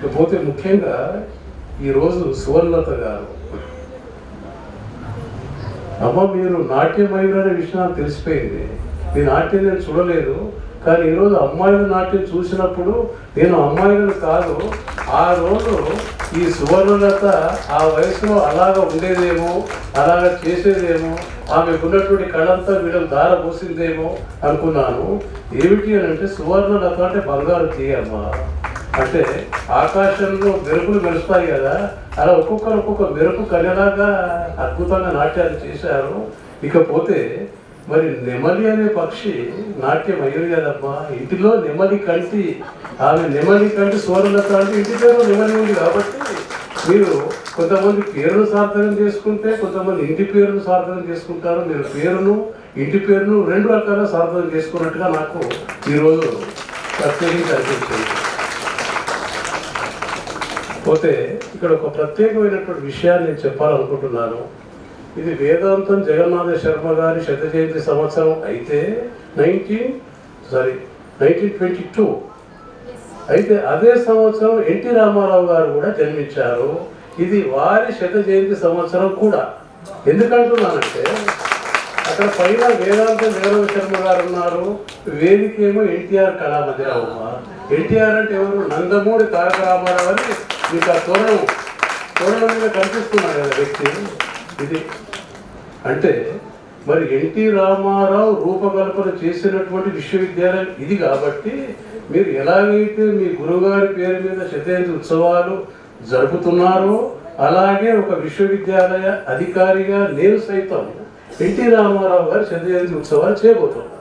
ఇకపోతే ముఖ్యంగా ఈరోజు సువర్ణలత గారు, అమ్మ మీరు నాట్యమయులనే విషయం నాకు తెలిసిపోయింది. మీ నాట్యం నేను చూడలేదు, కానీ ఈరోజు అమ్మాయిల నాట్యం చూసినప్పుడు నేను అమ్మాయిలను కాదు, ఆ రోజు ఈ సువర్ణలత ఆ వయసులో అలాగ ఉండేదేమో, అలాగ చేసేదేమో, ఆమెకు ఉన్నటువంటి కళంతా వీళ్ళని దార పోసిందేమో అనుకున్నాను. ఏమిటి అని అంటే సువర్ణలత అంటే బంగారు తీయమ్మ, అంటే ఆకాశంలో మెరుపులు మెరుస్తాయి కదా, అలా ఒక్కొక్క మెరుపు కళ్ళలాగా అద్భుతంగా నాట్యాలు చేశారు. ఇకపోతే మరి నెమలి అనే పక్షి నాట్యం అయ్యేది కదమ్మా, ఇంటిలో నెమలి కంటి, ఆమె నెమలి కంటి సువర్ణలత అంటే ఇంటి పేరు నెమలి ఉంది కాబట్టి మీరు కొంతమంది పేరును సార్థకం చేసుకుంటే కొంతమంది ఇంటి పేరును సార్థకం చేసుకుంటారు. మీరు పేరును ఇంటి పేరును రెండు రకాలుగా సార్థకం చేసుకున్నట్టుగా నాకు ఈరోజు ప్రత్యేకించి అనిపించింది. పోతే ఇక్కడ ఒక ప్రత్యేకమైనటువంటి విషయాన్ని నేను చెప్పాలనుకుంటున్నాను. ఇది వేదాంతం జగన్నాథ శర్మ గారి శత జయంతి సంవత్సరం అయితే 1922 అయితే అదే సంవత్సరం ఎన్టీ రామారావు గారు కూడా జన్మించారు. ఇది వారి శత జయంతి సంవత్సరం కూడా. ఎందుకంటున్నానంటే అక్కడ పైన వేదాంతం జగన్నాథ శర్మ గారు ఉన్నారు, వేదికేమో ఎన్టీఆర్ కళామందిరావు. ఎన్టీఆర్ అంటే ఎవరు? నందమూరి తారక రామారావు అని మీకు ఆ తోరణం మీద కనిపిస్తున్నారు కదా వ్యక్తి. ఇది అంటే మరి ఎన్టీ రామారావు రూపకల్పన చేసినటువంటి విశ్వవిద్యాలయం ఇది కాబట్టి మీరు ఎలాగైతే మీ గురువుగారి పేరు మీద శతజయంతి ఉత్సవాలు జరుపుతున్నారో అలాగే ఒక విశ్వవిద్యాలయ అధికారిగా నేను సైతం ఎన్టీ రామారావు గారి శతజయంతి ఉత్సవాలు చేయబోతున్నాను.